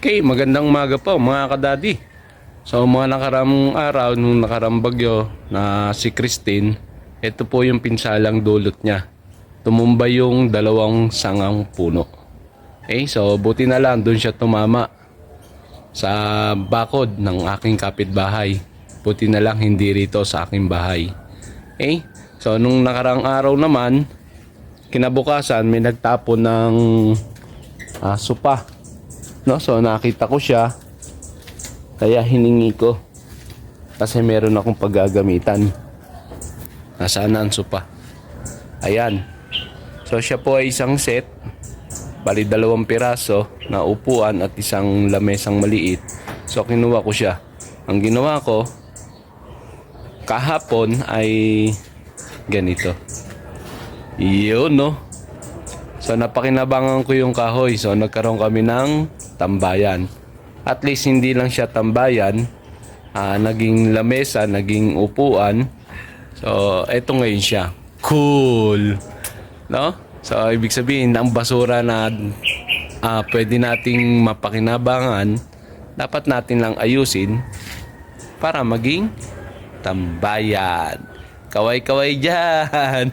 Okay, magandang umaga po mga kadadi. So mga nakaramang araw, nung nakaramang bagyo na si Christine, ito po yung pinsalang dulot niya. Tumumba yung dalawang sangang puno. Okay, so buti na lang doon siya tumama sa bakod ng aking kapitbahay. Buti na lang hindi rito sa aking bahay. Okay, so nung nakarang araw naman, kinabukasan may nagtapon ng supa. No, so nakita ko siya, kaya hiningi ko kasi meron akong paggagamitan. Nasaan na ang sopa? Ayan. So siya po ay isang set, bali 2 piraso na upuan at isang lamesang maliit. So kinuha ko siya. Ang ginawa ko kahapon ay ganito. Iyon, no. So napakinabangan ko yung kahoy. So nagkaroon kami ng tambayan. At least hindi lang siya tambayan, naging lamesa, naging upuan. So eto ngayon siya. Cool, no? So ibig sabihin ang basura na pwede nating mapakinabangan, dapat natin lang ayusin para maging tambayan. Kaway-kaway dyan.